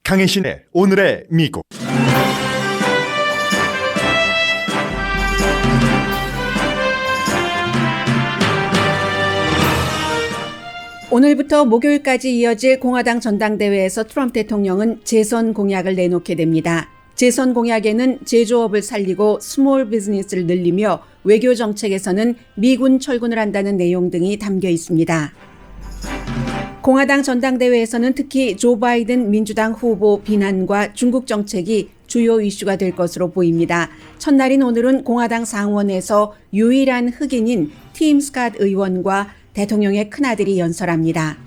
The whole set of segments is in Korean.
강혜신의 오늘의 미국. 오늘부터 목요일까지 이어질 공화당 전당대회에서 트럼프 대통령은 재선 공약을 내놓게 됩니다. 재선 공약에는 제조업을 살리고 스몰 비즈니스를 늘리며 외교 정책에서는 미군 철군을 한다는 내용 등이 담겨 있습니다. 공화당 전당대회에서는 특히 조 바이든 민주당 후보 비난과 중국 정책이 주요 이슈가 될 것으로 보입니다. 첫날인 오늘은 공화당 상원에서 유일한 흑인인 팀 스캇 의원과 대통령의 큰아들이 연설합니다.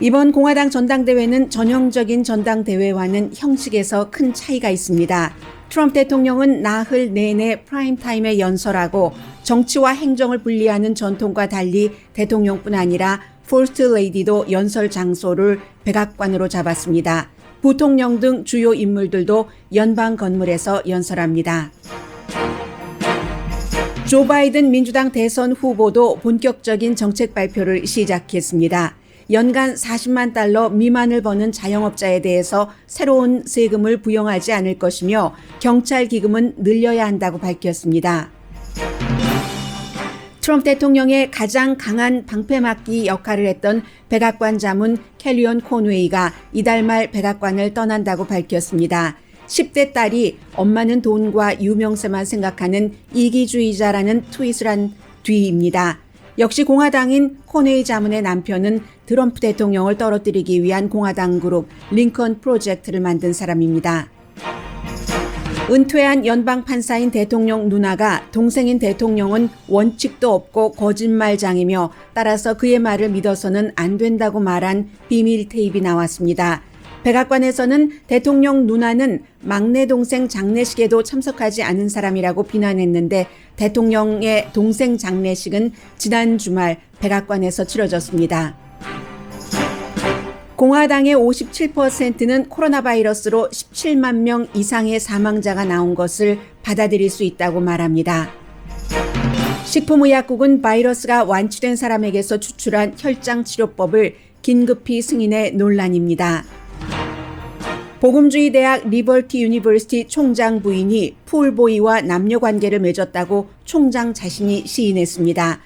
이번 공화당 전당대회는 전형적인 전당대회와는 형식에서 큰 차이가 있습니다. 트럼프 대통령은 나흘 내내 프라임타임에 연설하고 정치와 행정을 분리하는 전통과 달리 대통령뿐 아니라 퍼스트 레이디도 연설 장소를 백악관으로 잡았습니다. 부통령 등 주요 인물들도 연방 건물에서 연설합니다. 조 바이든 민주당 대선 후보도 본격적인 정책 발표를 시작했습니다. 연간 40만 달러 미만을 버는 자영업자에 대해서 새로운 세금을 부용하지 않을 것이며 경찰 기금은 늘려야 한다고 밝혔습니다. 트럼프 대통령의 가장 강한 방패막기 역할을 했던 백악관 자문 켈리언 코너웨이가 이달 말 백악관을 떠난다고 밝혔습니다. 10대 딸이 엄마는 돈과 유명세만 생각하는 이기주의자라는 트윗을 한 뒤입니다. 역시 공화당인 코네이 자문의 남편은 트럼프 대통령을 떨어뜨리기 위한 공화당 그룹 링컨 프로젝트를 만든 사람입니다. 은퇴한 연방 판사인 대통령 누나가 동생인 대통령은 원칙도 없고 거짓말장이며 따라서 그의 말을 믿어서는 안 된다고 말한 비밀 테이프가 나왔습니다. 백악관에서는 대통령 누나는 막내 동생 장례식에도 참석하지 않은 사람이라고 비난했는데 대통령의 동생 장례식은 지난 주말 백악관에서 치러졌습니다. 공화당의 57%는 코로나 바이러스로 17만 명 이상의 사망자가 나온 것을 받아들일 수 있다고 말합니다. 식품의약국은 바이러스가 완치된 사람에게서 추출한 혈장치료법을 긴급히 승인해 논란입니다. 복음주의 대학 리버티 유니버시티 총장 부인이 풀보이와 남녀관계를 맺었다고 총장 자신이 시인했습니다.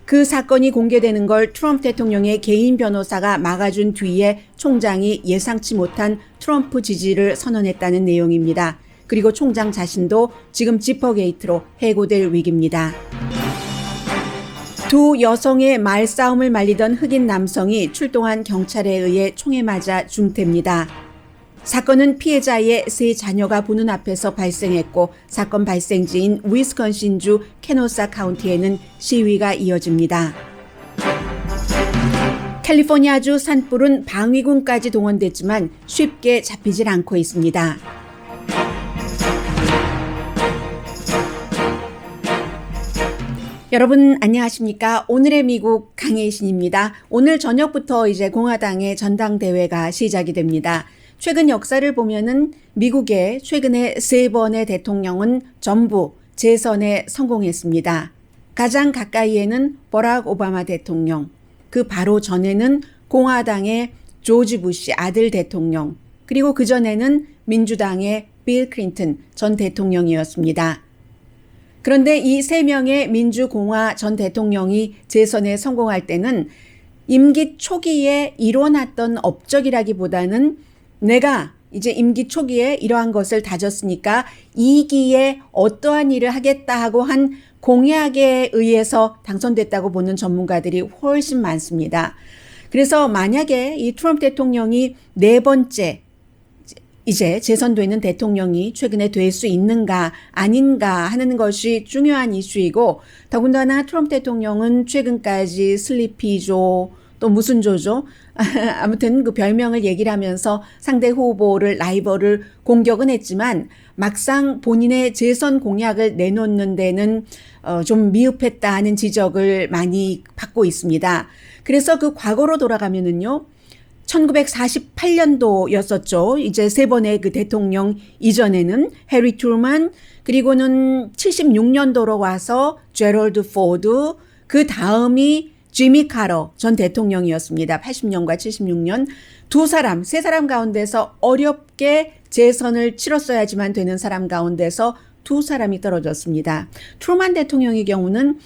그 사건이 공개되는 걸 트럼프 대통령의 개인 변호사가 막아준 뒤에 총장이 예상치 못한 트럼프 지지를 선언했다는 내용입니다. 그리고 총장 자신도 지금 지퍼게이트로 해고될 위기입니다. 두 여성의 말싸움을 말리던 흑인 남성이 출동한 경찰에 의해 총에 맞아 중태입니다. 사건은 피해자의 세 자녀가 보는 앞에서 발생했고 사건 발생지인 위스콘신주 케노사 카운티에는 시위가 이어집니다. 캘리포니아주 산불은 방위군까지 동원됐지만 쉽게 잡히질 않고 있습니다. 여러분 안녕하십니까? 오늘의 미국 강혜신입니다. 오늘 저녁부터 이제 공화당의 전당대회가 시작이 됩니다. 최근 역사를 보면은 미국의 최근에 3번의 대통령은 전부 재선에 성공했습니다. 가장 가까이에는 버락 오바마 대통령, 그 바로 전에는 공화당의 조지 부시 아들 대통령, 그리고 그 전에는 민주당의 빌 클린턴 전 대통령이었습니다. 그런데 이 3명의 민주공화 전 대통령이 재선에 성공할 때는 임기 초기에 이뤄놨던 업적이라기보다는 내가 이제 임기 초기에 이러한 것을 다졌으니까 2기에 어떠한 일을 하겠다 하고 한 공약에 의해서 당선됐다고 보는 전문가들이 훨씬 많습니다. 그래서 만약에 이 트럼프 대통령이 4번째 이제 재선되는 대통령이 최근에 될 수 있는가 아닌가 하는 것이 중요한 이슈이고 더군다나 트럼프 대통령은 최근까지 슬리피조 또 무슨 조죠? 아무튼 그 별명을 얘기를 하면서 상대 후보를 라이벌을 공격은 했지만 막상 본인의 재선 공약을 내놓는 데는 좀 미흡했다 하는 지적을 많이 받고 있습니다. 그래서 그 과거로 돌아가면은요. 1948년도였었죠. 이제 3번의 그 대통령 이전에는 해리 트루만 그리고는 76년도로 와서 제럴드 포드 그 다음이 지미 카터 전 대통령이었습니다. 80년과 76년 세 사람 가운데서 어렵게 재선을 치렀어야지만 되는 사람 가운데서 두 사람이 떨어졌습니다. 트루먼 대통령의 경우는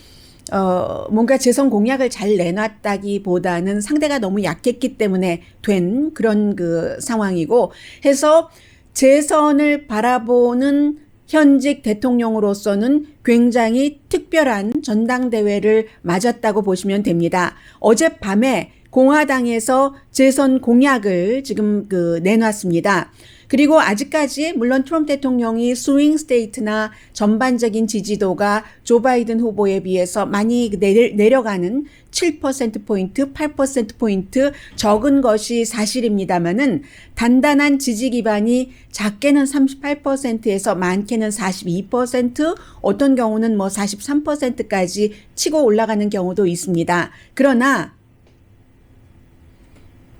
뭔가 재선 공약을 잘 내놨다기보다는 상대가 너무 약했기 때문에 된 그런 그 상황이고 해서 재선을 바라보는 현직 대통령으로서는 굉장히 특별한 전당대회를 맞았다고 보시면 됩니다. 어젯밤에 공화당에서 재선 공약을 지금 내놨습니다. 그리고 아직까지 물론 트럼프 대통령이 스윙 스테이트나 전반적인 지지도가 조 바이든 후보에 비해서 많이 내려가는 7%포인트, 8%포인트 적은 것이 사실입니다만은 단단한 지지 기반이 작게는 38%에서 많게는 42%, 어떤 경우는 43%까지 치고 올라가는 경우도 있습니다. 그러나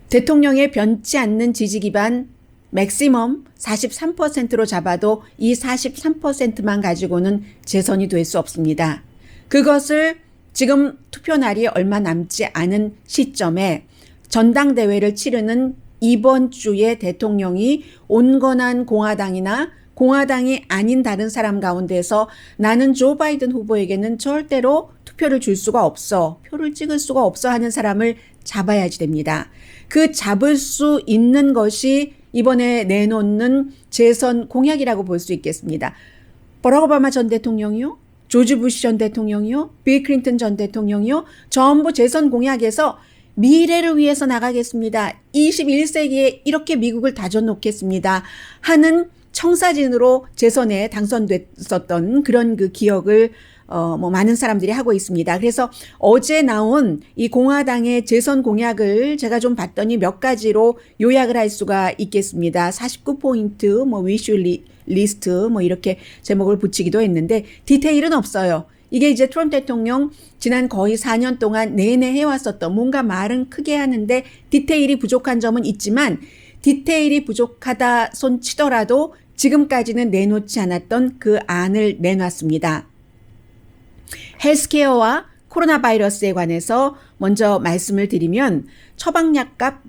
대통령의 변치 않는 지지 기반 맥시멈 43%로 잡아도 이 43%만 가지고는 재선이 될 수 없습니다. 그것을 지금 투표 날이 얼마 남지 않은 시점에 전당대회를 치르는 이번 주에 대통령이 온건한 공화당이나 공화당이 아닌 다른 사람 가운데서 나는 조 바이든 후보에게는 절대로 투표를 줄 수가 없어, 표를 찍을 수가 없어 하는 사람을 잡아야지 됩니다. 그 잡을 수 있는 것이 이번에 내놓는 재선 공약이라고 볼 수 있겠습니다. 버락 오바마 전 대통령이요, 조지 부시 전 대통령이요, 빌 클린턴 전 대통령이요, 전부 재선 공약에서 미래를 위해서 나가겠습니다. 21세기에 이렇게 미국을 다져놓겠습니다 하는 청사진으로 재선에 당선됐었던 그런 그 기억을 많은 사람들이 하고 있습니다. 그래서 어제 나온 이 공화당의 재선 공약을 제가 좀 봤더니 몇 가지로 요약을 할 수가 있겠습니다. 49포인트, 위슈 리스트, 이렇게 제목을 붙이기도 했는데 디테일은 없어요. 이게 이제 트럼프 대통령 지난 거의 4년 동안 내내 해왔었던 뭔가 말은 크게 하는데 디테일이 부족한 점은 있지만 디테일이 부족하다 손 치더라도 지금까지는 내놓지 않았던 그 안을 내놨습니다. 헬스케어와 코로나 바이러스에 관해서 먼저 말씀을 드리면 처방약값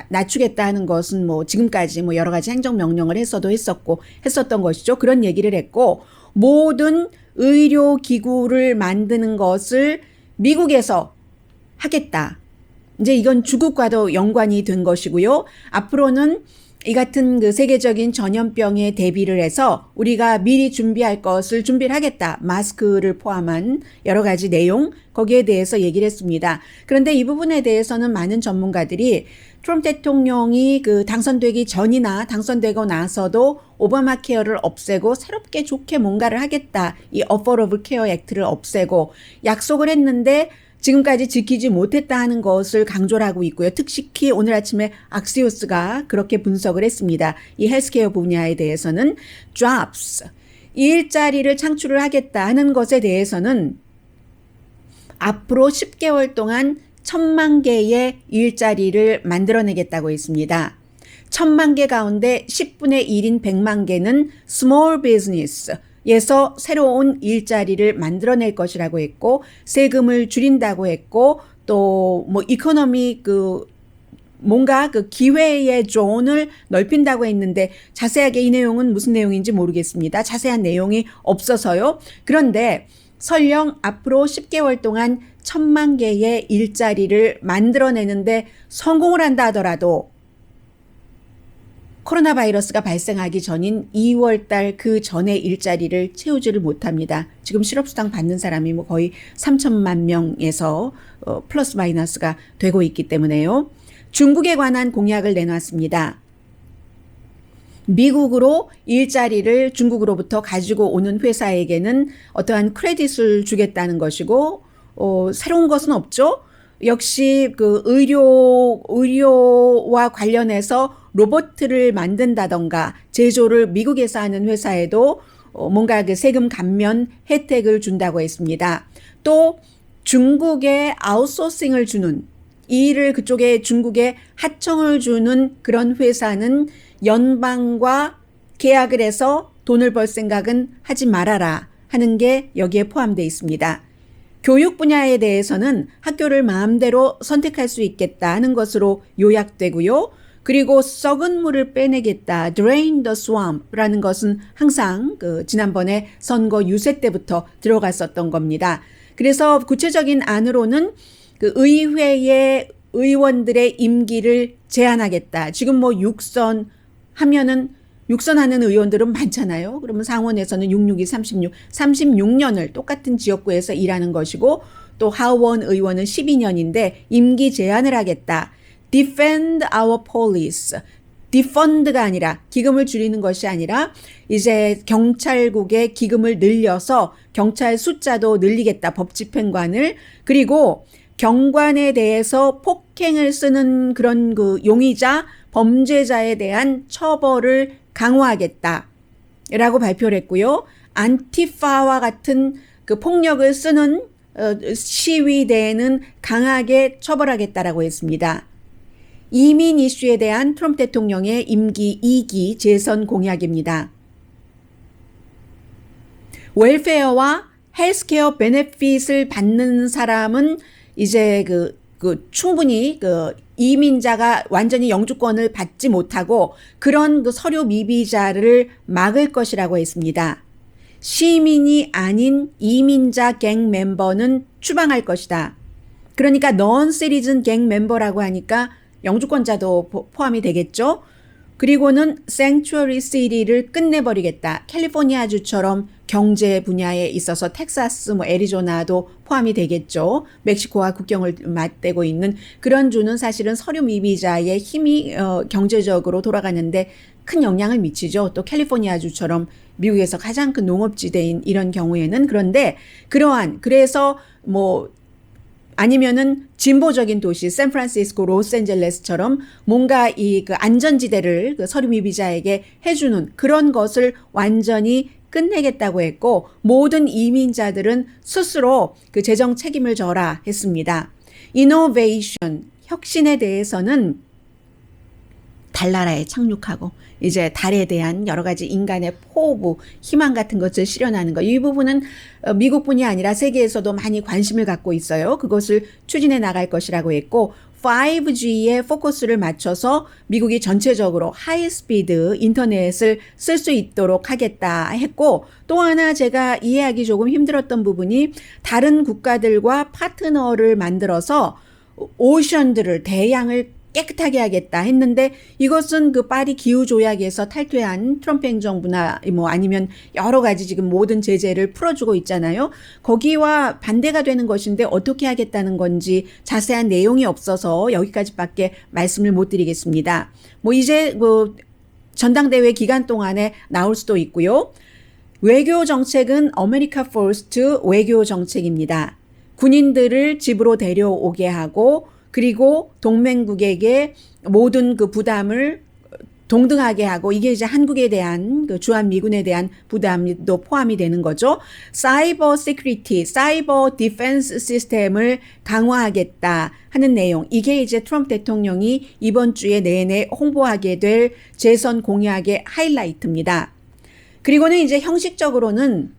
낮추겠다 하는 것은 지금까지 여러 가지 행정명령을 했었던 것이죠. 그런 얘기를 했고 모든 의료기구를 만드는 것을 미국에서 하겠다. 이제 이건 중국과도 연관이 된 것이고요. 앞으로는 이 같은 그 세계적인 전염병에 대비를 해서 우리가 미리 준비할 것을 준비를 하겠다. 마스크를 포함한 여러 가지 내용, 거기에 대해서 얘기를 했습니다. 그런데 이 부분에 대해서는 많은 전문가들이 트럼프 대통령이 당선되기 전이나 당선되고 나서도 오바마 케어를 없애고 새롭게 좋게 뭔가를 하겠다. 이 어포러블 케어 액트를 없애고 약속을 했는데 지금까지 지키지 못했다 하는 것을 강조를 하고 있고요. 특히 오늘 아침에 악시오스가 그렇게 분석을 했습니다. 이 헬스케어 분야에 대해서는 jobs, 일자리를 창출을 하겠다 하는 것에 대해서는 앞으로 10개월 동안 1000만 개의 일자리를 만들어내겠다고 했습니다. 1000만 개 가운데 10분의 1인 100만 개는 small business, 에서 새로운 일자리를 만들어낼 것이라고 했고 세금을 줄인다고 했고 또 이코노미 뭔가 기회의 존을 넓힌다고 했는데 자세하게 이 내용은 무슨 내용인지 모르겠습니다. 자세한 내용이 없어서요. 그런데 설령 앞으로 10개월 동안 1000만 개의 일자리를 만들어내는데 성공을 한다 하더라도 코로나 바이러스가 발생하기 전인 2월 달 그 전에 일자리를 채우지를 못합니다. 지금 실업수당 받는 사람이 거의 3천만 명에서 플러스 마이너스가 되고 있기 때문에요. 중국에 관한 공약을 내놨습니다. 미국으로 일자리를 중국으로부터 가지고 오는 회사에게는 어떠한 크레딧을 주겠다는 것이고 새로운 것은 없죠. 역시 의료와 관련해서 로봇을 만든다던가 제조를 미국에서 하는 회사에도 뭔가 세금 감면 혜택을 준다고 했습니다. 또 중국에 아웃소싱을 주는 이 일을 그쪽에 중국에 하청을 주는 그런 회사는 연방과 계약을 해서 돈을 벌 생각은 하지 말아라 하는 게 여기에 포함되어 있습니다. 교육 분야에 대해서는 학교를 마음대로 선택할 수 있겠다 하는 것으로 요약되고요. 그리고 썩은 물을 빼내겠다, drain the swamp라는 것은 항상 지난번에 선거 유세 때부터 들어갔었던 겁니다. 그래서 구체적인 안으로는 의회의 의원들의 임기를 제한하겠다. 지금 뭐 육선하는 의원들은 많잖아요. 그러면 상원에서는 662, 36년을 똑같은 지역구에서 일하는 것이고 또 하원 의원은 12년인데 임기 제한을 하겠다. Defend our police. defund가 아니라 기금을 줄이는 것이 아니라 이제 경찰국의 기금을 늘려서 경찰 숫자도 늘리겠다. 법집행관을. 그리고 경관에 대해서 폭행을 쓰는 그런 용의자, 범죄자에 대한 처벌을 강화하겠다라고 발표를 했고요. 안티파와 같은 폭력을 쓰는 시위대에는 강하게 처벌하겠다라고 했습니다. 이민 이슈에 대한 트럼프 대통령의 임기 2기 재선 공약입니다. 웰페어와 헬스케어 베네핏을 받는 사람은 이제 충분히 이민자가 완전히 영주권을 받지 못하고 그런 서류 미비자를 막을 것이라고 했습니다. 시민이 아닌 이민자 갱 멤버는 추방할 것이다. 그러니까 non-citizen 갱 멤버라고 하니까 영주권자도 포함이 되겠죠. 그리고는 sanctuary city를 끝내버리겠다. 캘리포니아주처럼 경제 분야에 있어서 텍사스, 애리조나도 포함이 되겠죠. 멕시코와 국경을 맞대고 있는 그런 주는 사실은 서류 미비자의 힘이 경제적으로 돌아가는데 큰 영향을 미치죠. 또 캘리포니아주처럼 미국에서 가장 큰 농업지대인 이런 경우에는. 그런데 그래서 아니면은 진보적인 도시 샌프란시스코, 로스앤젤레스처럼 뭔가 안전지대를 서류 미비자에게 해주는 그런 것을 완전히 끝내겠다고 했고 모든 이민자들은 스스로 재정 책임을 져라 했습니다. 이노베이션, 혁신에 대해서는 달나라에 착륙하고 이제 달에 대한 여러 가지 인간의 포부, 희망 같은 것을 실현하는 것. 이 부분은 미국뿐이 아니라 세계에서도 많이 관심을 갖고 있어요. 그것을 추진해 나갈 것이라고 했고 5G에 포커스를 맞춰서 미국이 전체적으로 하이스피드 인터넷을 쓸 수 있도록 하겠다 했고 또 하나 제가 이해하기 조금 힘들었던 부분이 다른 국가들과 파트너를 만들어서 오션들을 대양을 깨끗하게 하겠다 했는데 이것은 파리 기후조약에서 탈퇴한 트럼프 행정부나 아니면 여러 가지 지금 모든 제재를 풀어주고 있잖아요. 거기와 반대가 되는 것인데 어떻게 하겠다는 건지 자세한 내용이 없어서 여기까지밖에 말씀을 못 드리겠습니다. 이제 전당대회 기간 동안에 나올 수도 있고요. 외교 정책은 아메리카 퍼스트 외교 정책입니다. 군인들을 집으로 데려오게 하고 그리고 동맹국에게 모든 부담을 동등하게 하고 이게 이제 한국에 대한 주한미군에 대한 부담도 포함이 되는 거죠. 사이버 시큐리티, 사이버 디펜스 시스템을 강화하겠다 하는 내용. 이게 이제 트럼프 대통령이 이번 주에 내내 홍보하게 될 재선 공약의 하이라이트입니다. 그리고는 이제 형식적으로는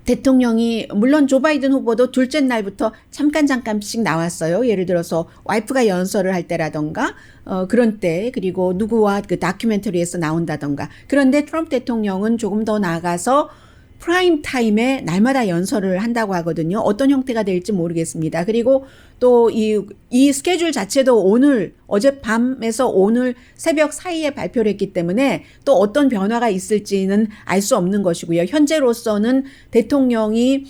대통령이 물론 조 바이든 후보도 둘째 날부터 잠깐씩 나왔어요. 예를 들어서 와이프가 연설을 할 때라던가 그런 때 그리고 누구와 다큐멘터리에서 나온다던가. 그런데 트럼프 대통령은 조금 더 나아가서 프라임 타임에 날마다 연설을 한다고 하거든요. 어떤 형태가 될지 모르겠습니다. 그리고 또 이 스케줄 자체도 어젯밤에서 오늘 새벽 사이에 발표를 했기 때문에 또 어떤 변화가 있을지는 알 수 없는 것이고요. 현재로서는 대통령이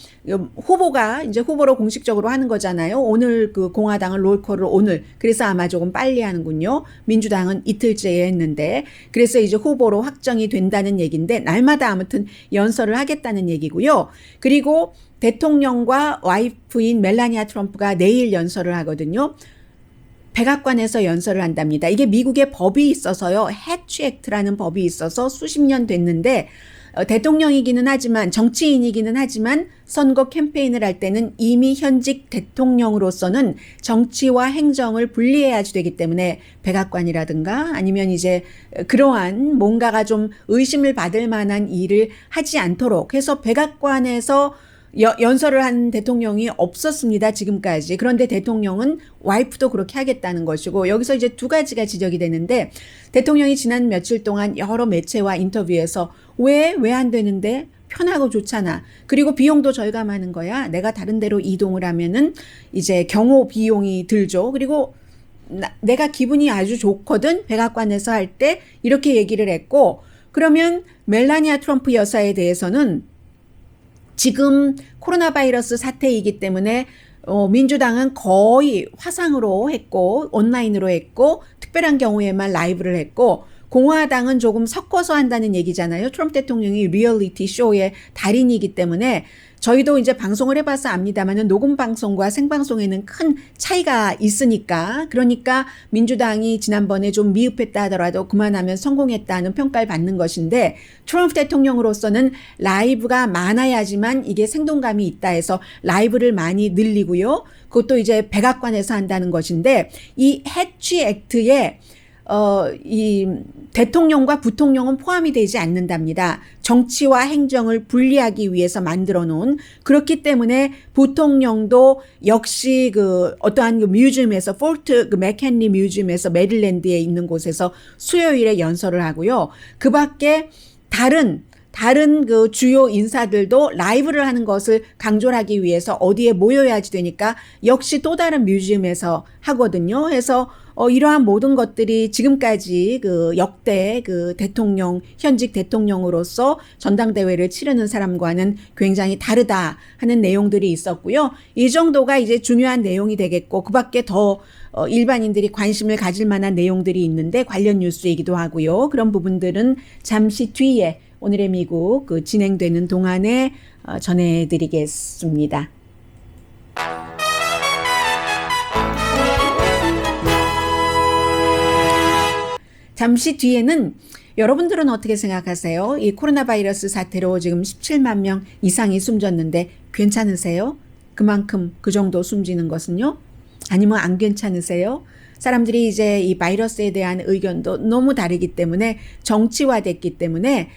후보가 이제 후보로 공식적으로 하는 거잖아요. 오늘 공화당은 롤콜을 오늘. 그래서 아마 조금 빨리 하는군요. 민주당은 이틀째에 했는데. 그래서 이제 후보로 확정이 된다는 얘기인데 날마다 아무튼 연설을 하겠다는 얘기고요. 그리고 대통령과 와이프인 멜라니아 트럼프가 내일 연설을 하거든요. 백악관에서 연설을 한답니다. 이게 미국의 법이 있어서요. 해치 액트라는 법이 있어서 수십 년 됐는데 대통령이기는 하지만 정치인이기는 하지만 선거 캠페인을 할 때는 이미 현직 대통령으로서는 정치와 행정을 분리해야지 되기 때문에 백악관이라든가 아니면 이제 그러한 뭔가가 좀 의심을 받을 만한 일을 하지 않도록 해서 백악관에서 연설을 한 대통령이 없었습니다. 지금까지. 그런데 대통령은 와이프도 그렇게 하겠다는 것이고 여기서 이제 두 가지가 지적이 되는데 대통령이 지난 며칠 동안 여러 매체와 인터뷰에서 왜 안 되는데 편하고 좋잖아. 그리고 비용도 절감하는 거야. 내가 다른 데로 이동을 하면은 이제 경호 비용이 들죠. 그리고 내가 기분이 아주 좋거든. 백악관에서 할 때 이렇게 얘기를 했고 그러면 멜라니아 트럼프 여사에 대해서는 지금 코로나 바이러스 사태이기 때문에 민주당은 거의 화상으로 했고 온라인으로 했고 특별한 경우에만 라이브를 했고 공화당은 조금 섞어서 한다는 얘기잖아요. 트럼프 대통령이 리얼리티 쇼의 달인이기 때문에 저희도 이제 방송을 해봐서 압니다만은 녹음 방송과 생방송에는 큰 차이가 있으니까 그러니까 민주당이 지난번에 좀 미흡했다 하더라도 그만하면 성공했다는 평가를 받는 것인데 트럼프 대통령으로서는 라이브가 많아야지만 이게 생동감이 있다 해서 라이브를 많이 늘리고요. 그것도 이제 백악관에서 한다는 것인데 이 해치 액트에 이 대통령과 부통령은 포함이 되지 않는답니다. 정치와 행정을 분리하기 위해서 만들어 놓은 그렇기 때문에 부통령도 역시 그 어떠한 그 뮤지엄에서 폴트 그 맥켄리 뮤지엄에서 메릴랜드에 있는 곳에서 수요일에 연설을 하고요. 그 밖에 다른 그 주요 인사들도 라이브를 하는 것을 강조를 하기 위해서 어디에 모여야지 되니까 역시 또 다른 뮤지엄에서 하거든요. 해서 이러한 모든 것들이 지금까지 그 역대 그 대통령, 현직 대통령으로서 전당대회를 치르는 사람과는 굉장히 다르다 하는 내용들이 있었고요. 이 정도가 이제 중요한 내용이 되겠고, 그 밖에 더 일반인들이 관심을 가질 만한 내용들이 있는데 관련 뉴스이기도 하고요. 그런 부분들은 잠시 뒤에 오늘의 미국 그 진행되는 동안에 전해드리겠습니다. 잠시 뒤에는 여러분들은 어떻게 생각하세요? 이 코로나 바이러스 사태로 지금 17만 명 이상이 숨졌는데 괜찮으세요? 그만큼 그 정도 숨지는 것은요? 아니면 안 괜찮으세요? 사람들이 이제 이 바이러스에 대한 의견도 너무 다르기 때문에 정치화됐기 때문에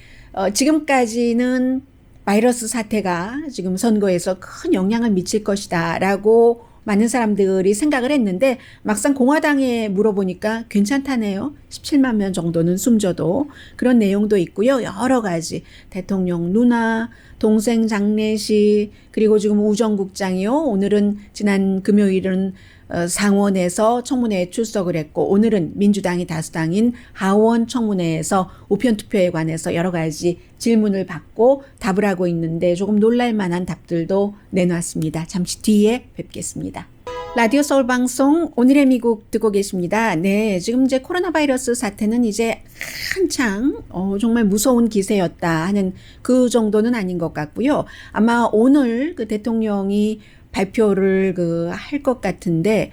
지금까지는 바이러스 사태가 지금 선거에서 큰 영향을 미칠 것이다 라고 많은 사람들이 생각을 했는데 막상 공화당에 물어보니까 괜찮다네요. 17만 명 정도는 숨져도 그런 내용도 있고요. 여러 가지 대통령 누나, 동생 장례식 그리고 지금 우정국장이요. 오늘은 지난 금요일은 상원에서 청문회에 출석을 했고 오늘은 민주당이 다수당인 하원 청문회에서 우편투표에 관해서 여러 가지 질문을 받고 답을 하고 있는데 조금 놀랄만한 답들도 내놨습니다. 잠시 뒤에 뵙겠습니다. 라디오 서울 방송 오늘의 미국 듣고 계십니다. 네, 지금 이제 코로나 바이러스 사태는 이제 한창 정말 무서운 기세였다 하는 그 정도는 아닌 것 같고요. 아마 오늘 그 대통령이 발표를 할 것 같은데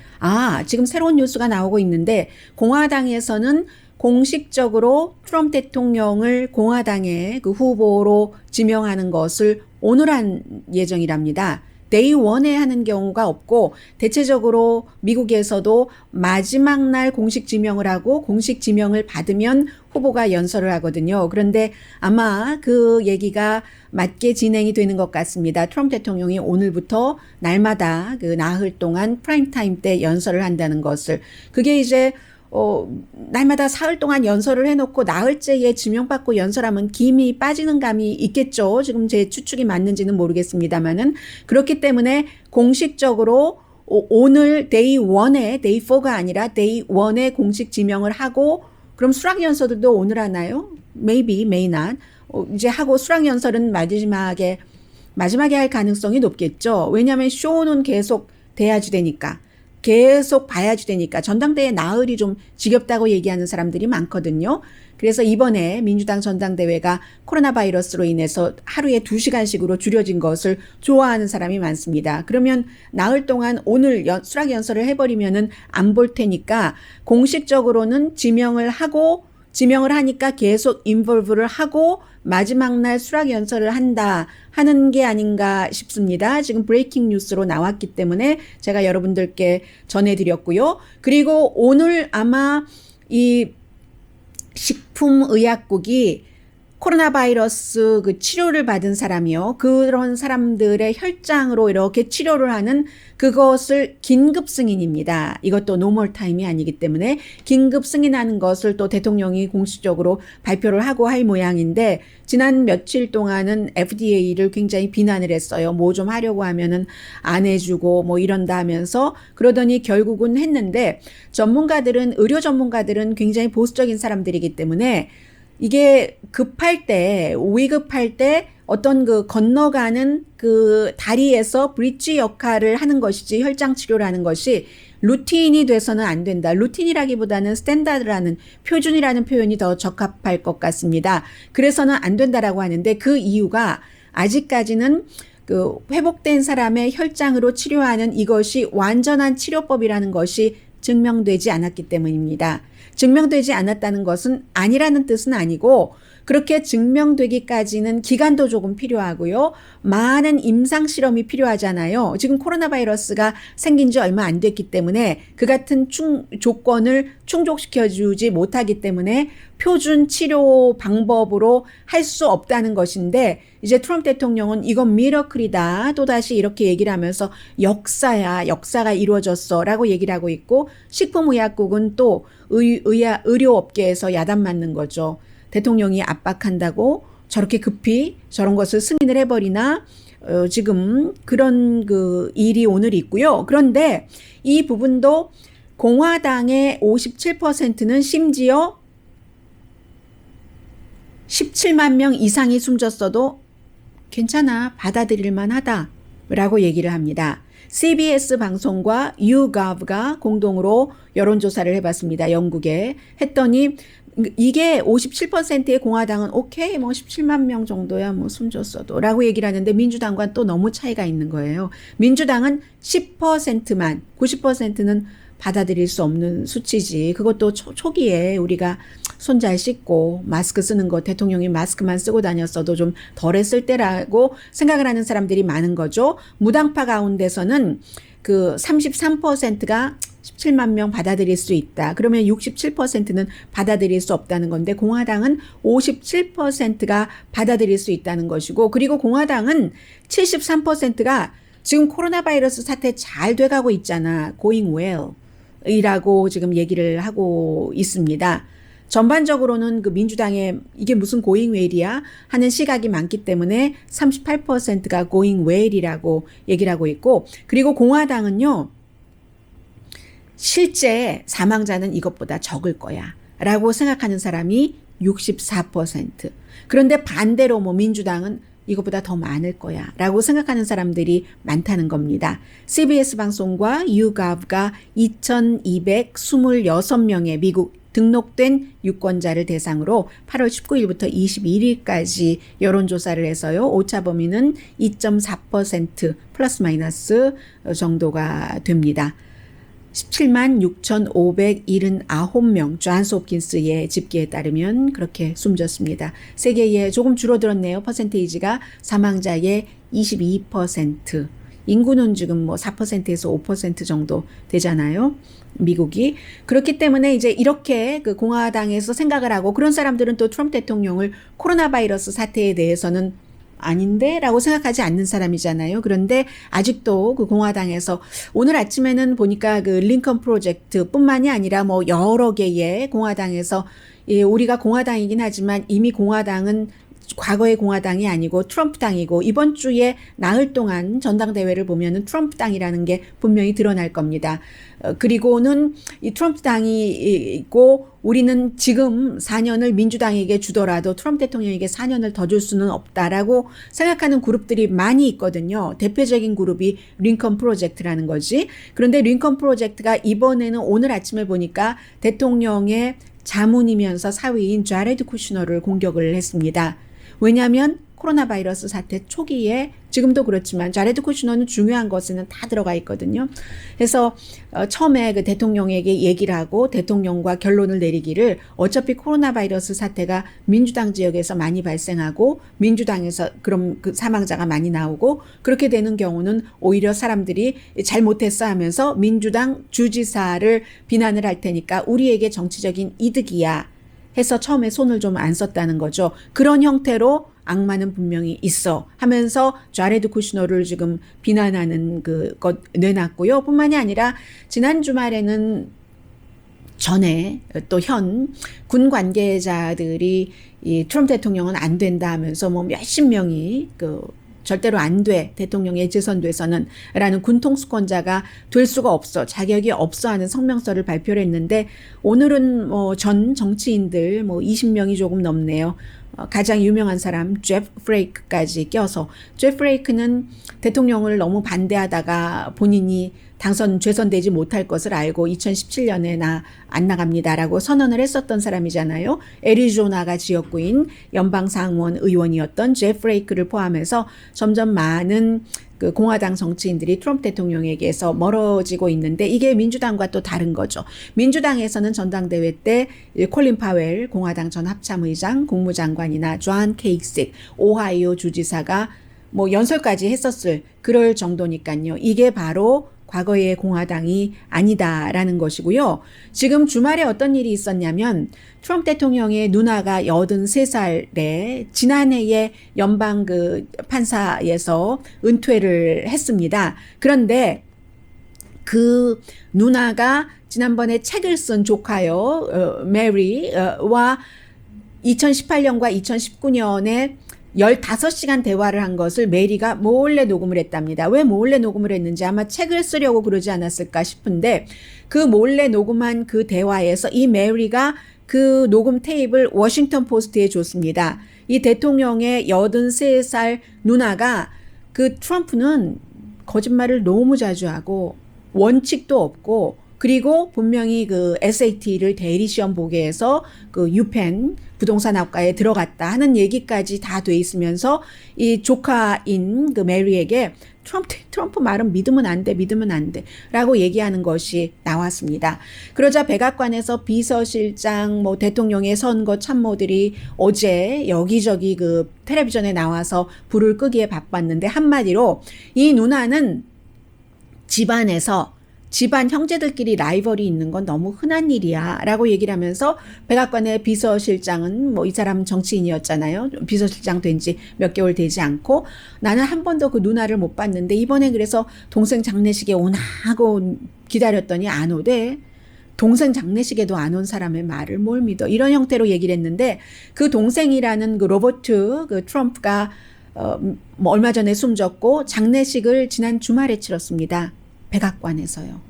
지금 새로운 뉴스가 나오고 있는데 공화당에서는 공식적으로 트럼프 대통령을 공화당의 그 후보로 지명하는 것을 오늘 한 예정이랍니다. 데이 1에 하는 경우가 없고 대체적으로 미국에서도 마지막 날 공식 지명을 하고 공식 지명을 받으면 후보가 연설을 하거든요. 그런데 아마 그 얘기가 맞게 진행이 되는 것 같습니다. 트럼프 대통령이 오늘부터 날마다 그 나흘 동안 프라임타임 때 연설을 한다는 것을 그게 이제 날마다 사흘 동안 연설을 해놓고 나흘째에 지명받고 연설하면 김이 빠지는 감이 있겠죠. 지금 제 추측이 맞는지는 모르겠습니다만은 그렇기 때문에 공식적으로 오늘 데이 1에 데이 4가 아니라 데이 1에 공식 지명을 하고 그럼 수락 연설도 오늘 하나요? Maybe, may not. 이제 하고 수락 연설은 마지막에 할 가능성이 높겠죠. 왜냐하면 쇼는 계속 돼야지 되니까. 계속 봐야지 되니까 전당대회 나흘이 좀 지겹다고 얘기하는 사람들이 많거든요. 그래서 이번에 민주당 전당대회가 코로나 바이러스로 인해서 하루에 2시간씩으로 줄여진 것을 좋아하는 사람이 많습니다. 그러면 나흘 동안 오늘 수락 연설을 해버리면은 안 볼 테니까 공식적으로는 지명을 하니까 계속 인볼브를 하고 마지막 날 수락 연설을 한다 하는 게 아닌가 싶습니다. 지금 브레이킹 뉴스로 나왔기 때문에 제가 여러분들께 전해드렸고요. 그리고 오늘 아마 이 식품의약국이 코로나 바이러스 그 치료를 받은 사람이요. 그런 사람들의 혈장으로 이렇게 치료를 하는 그것을 긴급 승인입니다. 이것도 노멀 타임이 아니기 때문에 긴급 승인하는 것을 또 대통령이 공식적으로 발표를 하고 할 모양인데 지난 며칠 동안은 FDA를 굉장히 비난을 했어요. 뭐 좀 하려고 하면은 안 해주고 뭐 이런다 하면서 그러더니 결국은 했는데 의료 전문가들은 굉장히 보수적인 사람들이기 때문에 이게 급할 때, 위급할 때 어떤 그 건너가는 그 다리에서 브릿지 역할을 하는 것이지 혈장 치료를 하는 것이 루틴이 돼서는 안 된다. 루틴이라기보다는 스탠다드라는 표준이라는 표현이 더 적합할 것 같습니다. 그래서는 안 된다라고 하는데 그 이유가 아직까지는 그 회복된 사람의 혈장으로 치료하는 이것이 완전한 치료법이라는 것이 증명되지 않았기 때문입니다. 증명되지 않았다는 것은 아니라는 뜻은 아니고 그렇게 증명되기까지는 기간도 조금 필요하고요. 많은 임상 실험이 필요하잖아요. 지금 코로나 바이러스가 생긴 지 얼마 안 됐기 때문에 그 같은 조건을 충족시켜주지 못하기 때문에 표준 치료 방법으로 할 수 없다는 것인데 이제 트럼프 대통령은 이건 미러클이다. 또다시 이렇게 얘기를 하면서 역사야. 역사가 이루어졌어. 라고 얘기를 하고 있고 식품의약국은 또 의료업계에서 야단 맞는 거죠. 대통령이 압박한다고 저렇게 급히 저런 것을 승인을 해버리나 지금 그런 그 일이 오늘 있고요. 그런데 이 부분도 공화당의 57%는 심지어 17만 명 이상이 숨졌어도 괜찮아, 받아들일 만하다라고 얘기를 합니다. CBS 방송과 YouGov가 공동으로 여론조사를 해봤습니다. 영국에. 했더니 이게 57%의 공화당은 오케이 뭐 17만 명 정도야 뭐 숨졌어도 라고 얘기를 하는데 민주당과는 또 너무 차이가 있는 거예요. 민주당은 10%만 90%는 받아들일 수 없는 수치지. 그것도 초기에 우리가 손 잘 씻고 마스크 쓰는 거 대통령이 마스크만 쓰고 다녔어도 좀 덜했을 때라고 생각을 하는 사람들이 많은 거죠. 무당파 가운데서는 그 33%가 17만 명 받아들일 수 있다. 그러면 67%는 받아들일 수 없다는 건데 공화당은 57%가 받아들일 수 있다는 것이고 그리고 공화당은 73%가 지금 코로나 바이러스 사태 잘 돼가고 있잖아. Going well 이라고 지금 얘기를 하고 있습니다. 전반적으로는 그 민주당의 이게 무슨 going well이야 하는 시각이 많기 때문에 38%가 going well이라고 얘기를 하고 있고 그리고 공화당은요. 실제 사망자는 이것보다 적을 거야 라고 생각하는 사람이 64%. 그런데 반대로 뭐 민주당은 이것보다 더 많을 거야 라고 생각하는 사람들이 많다는 겁니다. CBS 방송과 YouGov가 2226명의 미국 등록된 유권자를 대상으로 8월 19일부터 21일까지 여론조사를 해서요. 오차 범위는 2.4% 플러스 마이너스 정도가 됩니다. 17만 6,579명 존스 홉킨스의 집계에 따르면 그렇게 숨졌습니다. 세계에 조금 줄어들었네요. 퍼센테이지가 사망자의 22%. 인구는 지금 뭐 4%에서 5% 정도 되잖아요. 미국이. 그렇기 때문에 이제 이렇게 그 공화당에서 생각을 하고 그런 사람들은 또 트럼프 대통령을 코로나 바이러스 사태에 대해서는 아닌데? 라고 생각하지 않는 사람이잖아요. 그런데 아직도 그 공화당에서 오늘 아침에는 보니까 그 링컨 프로젝트 뿐만이 아니라 뭐 여러 개의 공화당에서 우리가 공화당이긴 하지만 이미 공화당은 과거의 공화당이 아니고 트럼프 당이고 이번 주에 나흘 동안 전당대회를 보면은 트럼프 당이라는 게 분명히 드러날 겁니다. 그리고는 이 트럼프 당이 있고 우리는 지금 4년을 민주당에게 주더라도 트럼프 대통령에게 4년을 더 줄 수는 없다라고 생각하는 그룹들이 많이 있거든요. 대표적인 그룹이 링컨 프로젝트라는 거지. 그런데 링컨 프로젝트가 이번에는 오늘 아침에 보니까 대통령의 자문이면서 사위인 자레드 쿠슈너를 공격을 했습니다. 왜냐하면 코로나 바이러스 사태 초기에 지금도 그렇지만 자레드 쿠슈너는 중요한 것에는 다 들어가 있거든요. 그래서 처음에 그 대통령에게 얘기를 하고 대통령과 결론을 내리기를 어차피 코로나 바이러스 사태가 민주당 지역에서 많이 발생하고 민주당에서 그럼 그 사망자가 많이 나오고 그렇게 되는 경우는 오히려 사람들이 잘못했어 하면서 민주당 주지사를 비난을 할 테니까 우리에게 정치적인 이득이야. 해서 처음에 손을 좀 안 썼다는 거죠. 그런 형태로 악마는 분명히 있어 하면서 자레드 쿠시너를 지금 비난하는 그것 내놨고요. 뿐만이 아니라 지난 주말에는 전에 또 현 군 관계자들이 이 트럼프 대통령은 안 된다 하면서 뭐 몇십 명이 절대로 안 돼. 대통령에 재선돼서는 라는 군 통수권자가 될 수가 없어. 자격이 없어 하는 성명서를 발표를 했는데 오늘은 뭐 전 정치인들 뭐 20명이 조금 넘네요. 가장 유명한 사람 제프 프레이크까지 껴서 제프 프레이크는 대통령을 너무 반대하다가 본인이 재선되지 못할 것을 알고 2017년에 나 안 나갑니다라고 선언을 했었던 사람이잖아요. 애리조나가 지역구인 연방상원 의원이었던 제프 프레이크를 포함해서 점점 많은 그 공화당 정치인들이 트럼프 대통령에게서 멀어지고 있는데 이게 민주당과 또 다른 거죠. 민주당에서는 전당대회 때 콜린 파웰 공화당 전 합참의장, 국무장관이나 존 케이식 오하이오 주지사가 뭐 연설까지 했었을 그럴 정도니까요. 이게 바로 과거의 공화당이 아니다라는 것이고요. 지금 주말에 어떤 일이 있었냐면 트럼프 대통령의 누나가 83살에 지난해에 연방 판사에서 은퇴를 했습니다. 그런데 그 누나가 지난번에 책을 쓴 조카요, 메리와 2018년과 2019년에 15시간 대화를 한 것을 메리가 몰래 녹음을 했답니다. 왜 몰래 녹음을 했는지 아마 책을 쓰려고 그러지 않았을까 싶은데 그 몰래 녹음한 그 대화에서 이 메리가 그 녹음 테이프를 워싱턴 포스트에 줬습니다. 이 대통령의 83살 누나가 그 트럼프는 거짓말을 너무 자주 하고 원칙도 없고 그리고 분명히 그 SAT를 대리시험 보게 해서 그 유펜 부동산학과에 들어갔다 하는 얘기까지 다 돼 있으면서 이 조카인 그 메리에게 트럼프 말은 믿으면 안 돼 라고 얘기하는 것이 나왔습니다. 그러자 백악관에서 비서실장 뭐 대통령의 선거 참모들이 어제 여기저기 그 텔레비전에 나와서 불을 끄기에 바빴는데 한마디로 이 누나는 집안 형제들끼리 라이벌이 있는 건 너무 흔한 일이야 라고 얘기를 하면서 백악관의 비서실장은 뭐 이 사람 정치인이었잖아요. 비서실장 된 지 몇 개월 되지 않고 나는 한 번도 그 누나를 못 봤는데 이번에 그래서 동생 장례식에 오나 하고 기다렸더니 안 오대. 동생 장례식에도 안 온 사람의 말을 뭘 믿어. 이런 형태로 얘기를 했는데 그 동생이라는 그 로버트 그 트럼프가 뭐 얼마 전에 숨졌고 장례식을 지난 주말에 치렀습니다. 백악관에서요.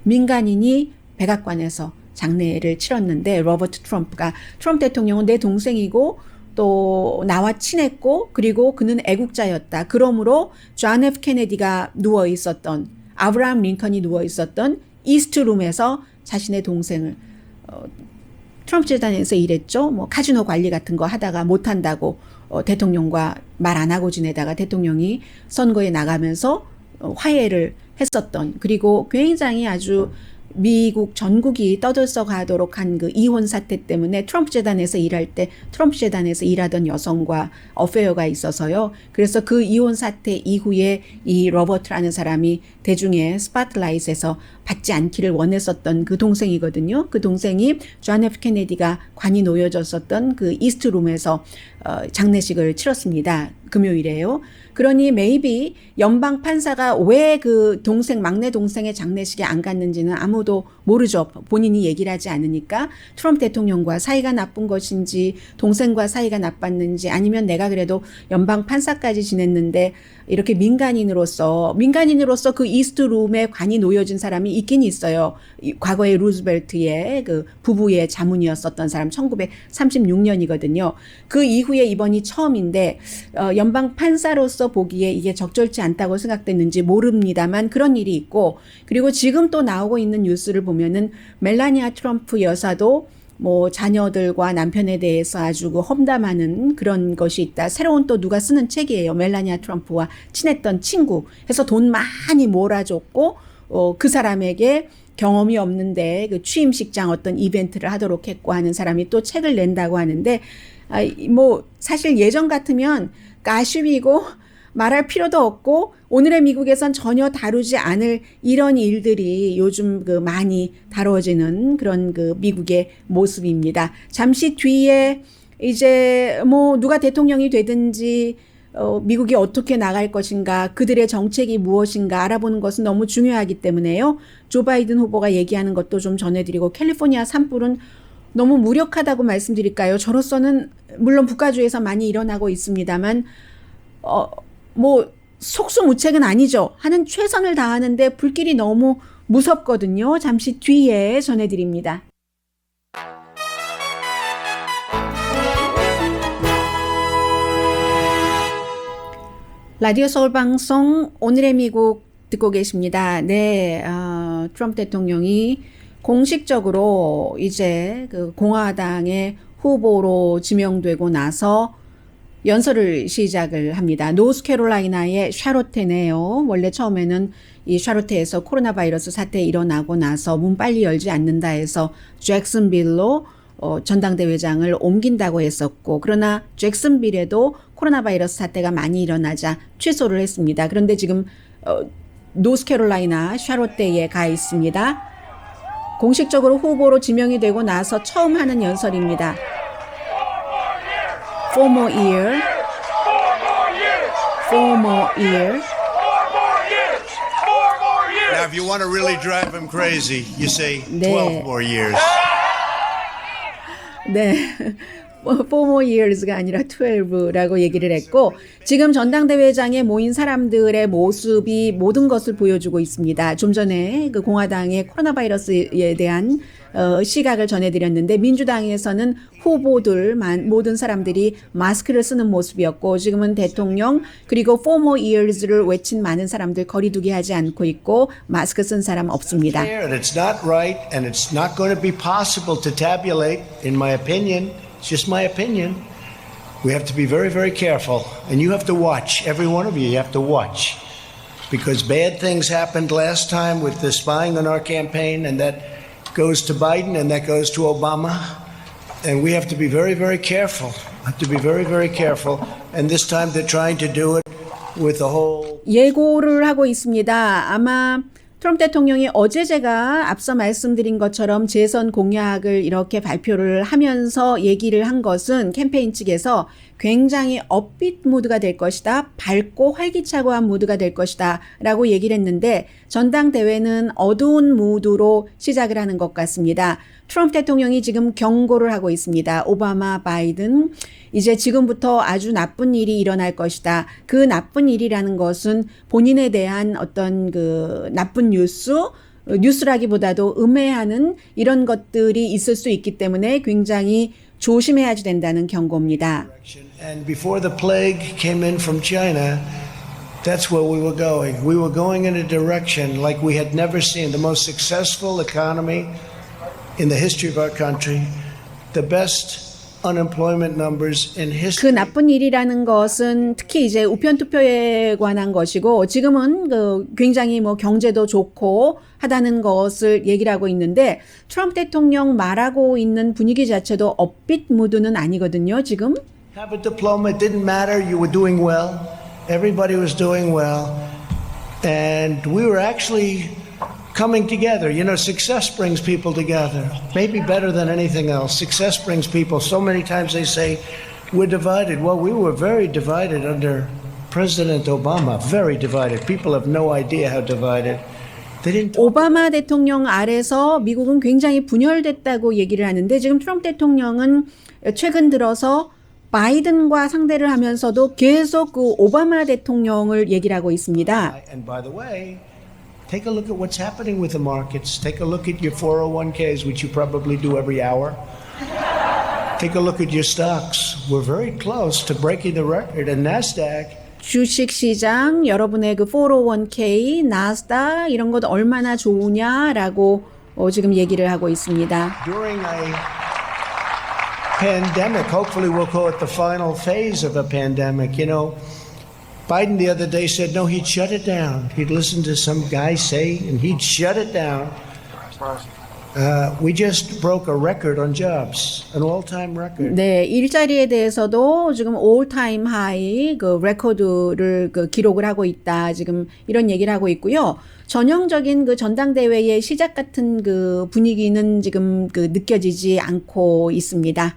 민간인이 백악관에서 장례를 치렀는데 로버트 트럼프가 트럼프 대통령은 내 동생이고 또 나와 친했고 그리고 그는 애국자였다. 그러므로 존 F 케네디가 누워 있었던 아브라함 링컨이 누워 있었던 이스트룸에서 자신의 동생을 트럼프 재단에서 일했죠. 뭐 카지노 관리 같은 거 하다가 못한다고 대통령과 말 안 하고 지내다가 대통령이 선거에 나가면서 화해를 했었던 그리고 굉장히 아주 미국 전국이 떠들썩하도록 한 그 이혼 사태 때문에 트럼프 재단에서 일할 때 트럼프 재단에서 일하던 여성과 어페어가 있어서요. 그래서 그 이혼 사태 이후에 이 로버트라는 사람이 대중의 스팟라이트에서 받지 않기를 원했었던 그 동생이거든요. 그 동생이 존 F 케네디가 관이 놓여졌었던 그 이스트룸에서 장례식을 치렀습니다. 금요일에요. 그러니 maybe 연방 판사가 왜 그 막내 동생의 장례식에 안 갔는지는 아무도 모르죠. 본인이 얘기를 하지 않으니까 트럼프 대통령과 사이가 나쁜 것인지 동생과 사이가 나빴는지 아니면 내가 그래도 연방 판사까지 지냈는데 이렇게 민간인으로서 그 이스트룸에 관이 놓여진 사람이 있긴 있어요. 과거에 루즈벨트의 그 부부의 자문이었었던 사람 1936년이거든요. 그 이후에 이번이 처음인데 연방 판사로서 보기에 이게 적절치 않다고 생각됐는지 모릅니다만 그런 일이 있고 그리고 지금 또 나오고 있는 뉴스를 보면은 멜라니아 트럼프 여사도 뭐 자녀들과 남편에 대해서 아주 그 험담하는 그런 것이 있다. 새로운 또 누가 쓰는 책이에요. 멜라니아 트럼프와 친했던 친구 해서 돈 많이 몰아줬고 그 사람에게 경험이 없는데 그 취임식장 어떤 이벤트를 하도록 했고 하는 사람이 또 책을 낸다고 하는데 뭐 사실 예전 같으면 가십이고 말할 필요도 없고 오늘의 미국에선 전혀 다루지 않을 이런 일들이 요즘 그 많이 다뤄지는 그런 그 미국의 모습입니다. 잠시 뒤에 이제 뭐 누가 대통령이 되든지 미국이 어떻게 나갈 것인가, 그들의 정책이 무엇인가 알아보는 것은 너무 중요하기 때문에요. 조 바이든 후보가 얘기하는 것도 좀 전해드리고, 캘리포니아 산불은 너무 무력하다고 말씀드릴까요? 저로서는 물론 북가주에서 많이 일어나고 있습니다만 뭐 속수무책은 아니죠. 하는 최선을 다하는데 불길이 너무 무섭거든요. 잠시 뒤에 전해드립니다. 라디오 서울 방송 오늘의 미국 듣고 계십니다. 네, 트럼프 대통령이 공식적으로 이제 그 공화당의 후보로 지명되고 나서 연설을 시작을 합니다. 노스캐롤라이나의 샤롯테네요. 원래 처음에는 이 샤롯테에서 코로나 바이러스 사태 일어나고 나서 문 빨리 열지 않는다 해서 잭슨빌로 전당대회장을 옮긴다고 했었고, 그러나 잭슨빌에도 코로나 바이러스 사태가 많이 일어나자 취소를 했습니다. 그런데 지금 노스캐롤라이나 샤롯테에 가 있습니다. 공식적으로 후보로 지명이 되고 나서 처음 하는 연설입니다. Four more years. Four more years. Now, if you want to really drive him crazy, you say 네. 12 more years. 네. 4 more years가 아니라 12라고 얘기를 했고, 지금 전당대회장에 모인 사람들의 모습이 모든 것을 보여주고 있습니다. 좀 전에 그 공화당의 코로나 바이러스에 대한 시각을 전해드렸는데, 민주당에서는 후보들 모든 사람들이 마스크를 쓰는 모습이었고, 지금은 대통령 그리고 4 more years를 외친 많은 사람들 거리두기 하지 않고 있고 마스크 쓴 사람 없습니다. And it's not right, and it's not going to be possible to tabulate, in my opinion. It's just my opinion. We have to be very, very careful, and you have to watch. Every one of you, you have to watch, because bad things happened last time with the spying on our campaign, and that goes to Biden, and that goes to Obama, and we have to be very, very careful. Have to be very, very careful. And this time they're trying to do it with the whole. 예고를 하고 있습니다. 아마 트럼프 대통령이 어제 제가 앞서 말씀드린 것처럼 재선 공약을 이렇게 발표를 하면서 얘기를 한 것은 캠페인 측에서 굉장히 업빛 무드가 될 것이다, 밝고 활기차고 한 무드가 될 것이다 라고 얘기를 했는데, 전당대회는 어두운 무드로 시작을 하는 것 같습니다. 트럼프 대통령이 지금 경고를 하고 있습니다. 오바마, 바이든, 이제 지금부터 아주 나쁜 일이 일어날 것이다. 그 나쁜 일이라는 것은 본인에 대한 어떤 그 나쁜 뉴스라기보다도 음해하는 이런 것들이 있을 수 있기 때문에 굉장히 조심해야 된다는 경고입니다. And before the plague came in from China, that's where we were going. We were going in a direction like we had never seen. The most successful economy in the history of our country, the best unemployment numbers in 그 history. 나쁜 일이라는 것은 특히 이제 우편 투표에 관한 것이고, 지금은 그 굉장히 뭐 경제도 좋고 하다는 것을 얘기를 하고 있는데, 트럼프 대통령 말하고 있는 분위기 자체도 업빛 무드는 아니거든요, 지금. Have a diploma, it didn't matter, you were doing well. Everybody was doing well. And we were actually coming together. You know, success brings people together. Maybe better than anything else. Success brings people. So many times they say, we're divided. Well, we were very divided under President Obama. Very divided. People have no idea how divided. They didn't. 오바마 대통령 아래서 미국은 굉장히 분열됐다고 얘기를 하는데, 지금 트럼프 대통령은 최근 들어서 바이든과 상대를 하면서도 계속 그 오바마 대통령을 얘기를 하고 있습니다. And by the way, take a look at what's happening with the markets. Take a look at your 401ks, which you probably do every hour. Take a look at your stocks. We're very close to breaking the record. And NASDAQ. 주식시장, 여러분의 그 401k, 나스닥 이런 것 얼마나 좋으냐라고 지금 얘기를 하고 있습니다. During a pandemic, hopefully we'll call it the final phase of a pandemic, you know, Biden the other day said, no, he'd shut it down. He'd listen to some guy say, and he'd shut it down. We just broke a record on jobs, an all-time record. 네, 일자리에 대해서도 지금 all-time high 그 레코드를 그 기록을 하고 있다. 지금 이런 얘기를 하고 있고요. 전형적인 그 전당대회의 시작 같은 그 분위기는 지금 그 느껴지지 않고 있습니다.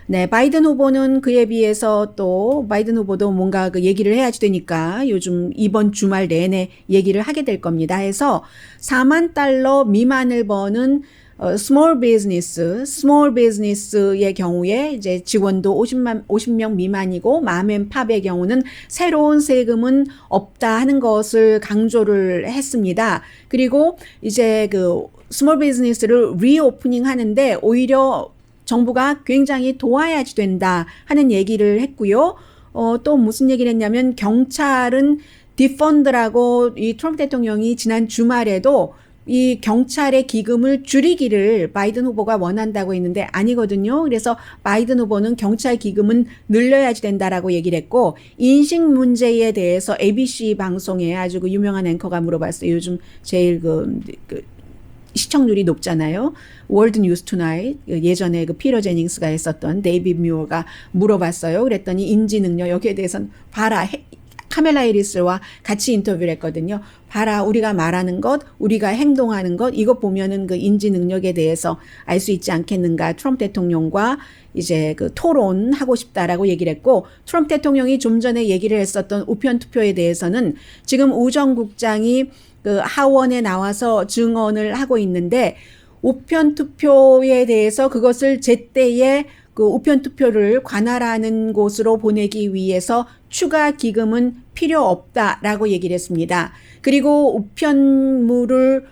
네, 바이든 후보는 그에 비해서 또 바이든 후보도 뭔가 그 얘기를 해야지 되니까 요즘 이번 주말 내내 얘기를 하게 될 겁니다. 해서 4만 달러 미만을 버는 small business의 경우에 이제 직원도 50명 미만이고 맘앤팝의 경우는 새로운 세금은 없다 하는 것을 강조를 했습니다. 그리고 이제 그 small business를 리오프닝 하는데 오히려 정부가 굉장히 도와야지 된다 하는 얘기를 했고요. 또 무슨 얘기를 했냐면 경찰은 디펀드라고 이 트럼프 대통령이 지난 주말에도 이 경찰의 기금을 줄이기를 바이든 후보가 원한다고 했는데 아니거든요. 그래서 바이든 후보는 경찰 기금은 늘려야지 된다라고 얘기를 했고 인식 문제에 대해서 ABC 방송에 아주 그 유명한 앵커가 물어봤어요. 요즘 제일 그 시청률이 높잖아요. 월드 뉴스 투나잇 예전에 그 피터 제닝스가 했었던 데이비드 뮤어가 물어봤어요. 그랬더니 인지 능력 여기에 대해서는 봐라. 카멜라 해리스와 같이 인터뷰를 했거든요. 봐라, 우리가 말하는 것, 우리가 행동하는 것, 이거 보면은 그 인지 능력에 대해서 알 수 있지 않겠는가. 트럼프 대통령과 이제 그 토론하고 싶다라고 얘기를 했고, 트럼프 대통령이 좀 전에 얘기를 했었던 우편 투표에 대해서는 지금 우정 국장이 그 하원에 나와서 증언을 하고 있는데, 우편 투표에 대해서 그것을 제때에 그 우편 투표를 관할하는 곳으로 보내기 위해서 추가 기금은 필요 없다라고 얘기를 했습니다. 그리고 우편물을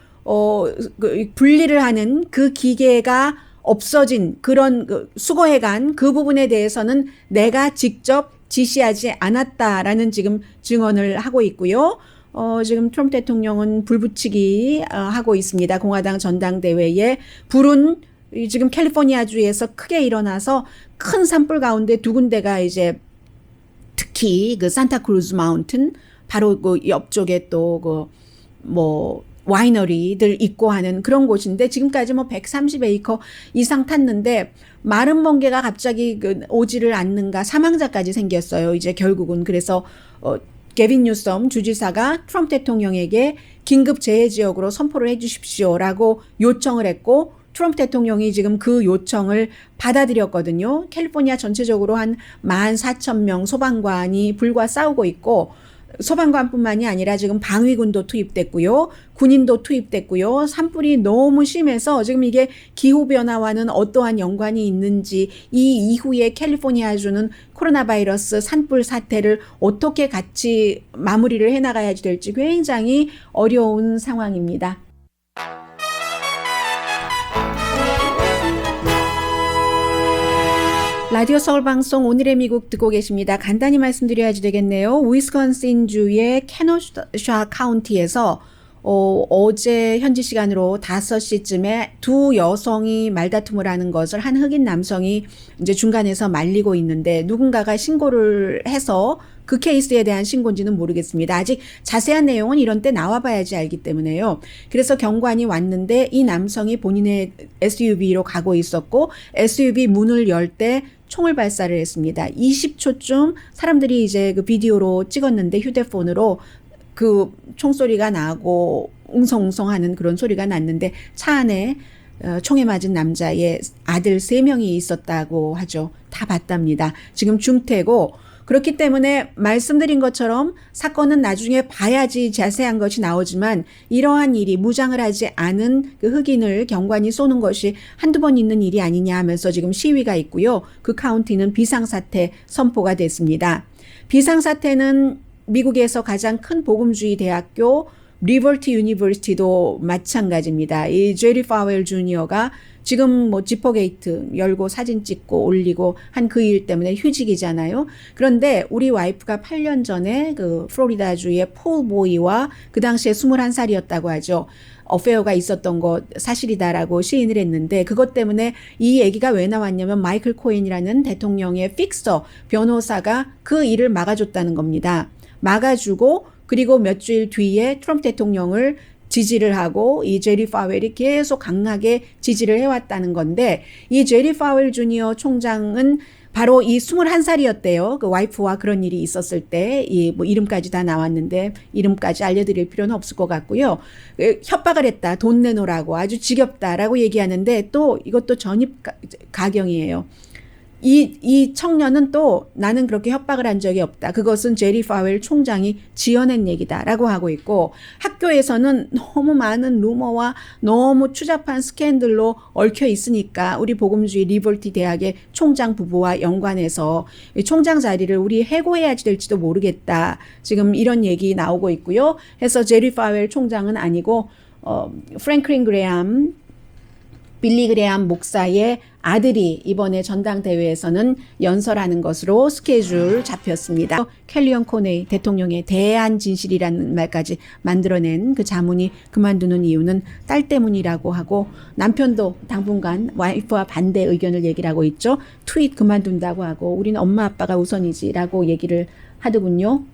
분리를 하는 그 기계가 없어진 그런 수거해간 그 부분에 대해서는 내가 직접 지시하지 않았다라는 지금 증언을 하고 있고요. 지금 트럼프 대통령은 불붙이기 하고 있습니다. 공화당 전당대회에 불은 지금 캘리포니아주에서 크게 일어나서 큰 산불 가운데 두 군데가 이제 특히 그 산타크루즈 마운틴 바로 그 옆쪽에 또 그 뭐 와이너리들 있고 하는 그런 곳인데 지금까지 뭐 130에이커 이상 탔는데 마른 번개가 갑자기 그 오지를 않는가 사망자까지 생겼어요. 이제 결국은 그래서 게빈 뉴섬 주지사가 트럼프 대통령에게 긴급 재해 지역으로 선포를 해 주십시오라고 요청을 했고 트럼프 대통령이 지금 그 요청을 받아들였거든요. 캘리포니아 전체적으로 한 14,000명 소방관이 불과 싸우고 있고 소방관뿐만이 아니라 지금 방위군도 투입됐고요. 군인도 투입됐고요. 산불이 너무 심해서 지금 이게 기후변화와는 어떠한 연관이 있는지 이 이후에 캘리포니아주는 코로나 바이러스 산불 사태를 어떻게 같이 마무리를 해나가야 될지 굉장히 어려운 상황입니다. 라디오 서울 방송 오늘의 미국 듣고 계십니다. 간단히 말씀드려야지 되겠네요. 위스콘신주의 케노샤 카운티에서 어제 현지 시간으로 5시쯤에 두 여성이 말다툼을 하는 것을 한 흑인 남성이 이제 중간에서 말리고 있는데 누군가가 신고를 해서 그 케이스에 대한 신고인지는 모르겠습니다. 아직 자세한 내용은 이런 때 나와봐야지 알기 때문에요. 그래서 경관이 왔는데 이 남성이 본인의 SUV로 가고 있었고 SUV 문을 열 때 총을 발사를 했습니다. 20초쯤 사람들이 이제 그 비디오로 찍었는데 휴대폰으로 그 총소리가 나고 웅성웅성하는 그런 소리가 났는데 차 안에 총에 맞은 남자의 아들 3명이 있었다고 하죠. 다 봤답니다. 지금 중태고 그렇기 때문에 말씀드린 것처럼 사건은 나중에 봐야지 자세한 것이 나오지만 이러한 일이 무장을 하지 않은 그 흑인을 경관이 쏘는 것이 한두 번 있는 일이 아니냐 하면서 지금 시위가 있고요. 그 카운티는 비상사태 선포가 됐습니다. 비상사태는 미국에서 가장 큰 복음주의 대학교 리버티 유니버시티도 마찬가지입니다. 이 제리 파웰 주니어가 지금 뭐 지퍼게이트 열고 사진 찍고 올리고 한 그 일 때문에 휴직이잖아요. 그런데 우리 와이프가 8년 전에 그 플로리다주의 폴 보이와 그 당시에 21살이었다고 하죠. 어페어가 있었던 것 사실이다라고 시인을 했는데 그것 때문에 이 얘기가 왜 나왔냐면 마이클 코엔이라는 대통령의 픽서 변호사가 그 일을 막아줬다는 겁니다. 막아주고 그리고 몇 주일 뒤에 트럼프 대통령을 지지를 하고 이 제리 파웰이 계속 강하게 지지를 해왔다는 건데 이 제리 파웰 주니어 총장은 바로 이 21살이었대요. 그 와이프와 그런 일이 있었을 때, 이 뭐 이름까지 다 나왔는데, 이름까지 알려드릴 필요는 없을 것 같고요. 협박을 했다. 돈 내놓으라고. 아주 지겹다라고 얘기하는데, 또 이것도 전입 가경이에요. 이 청년은 또 나는 그렇게 협박을 한 적이 없다. 그것은 제리 파웰 총장이 지어낸 얘기다라고 하고 있고 학교에서는 너무 많은 루머와 너무 추잡한 스캔들로 얽혀 있으니까 우리 복음주의 리버티 대학의 총장 부부와 연관해서 총장 자리를 우리 해고해야 될지도 모르겠다. 지금 이런 얘기 나오고 있고요. 해서 제리 파웰 총장은 아니고 프랭클린 그레암 빌리 그레암 목사의 아들이 이번에 전당대회에서는 연설하는 것으로 스케줄 잡혔습니다. 켈리언 코네이 대통령의 대한 진실이라는 말까지 만들어낸 그 자문이 그만두는 이유는 딸 때문이라고 하고 남편도 당분간 와이프와 반대 의견을 얘기를 하고 있죠. 트윗 그만둔다고 하고 우리는 엄마 아빠가 우선이지라고 얘기를 하더군요.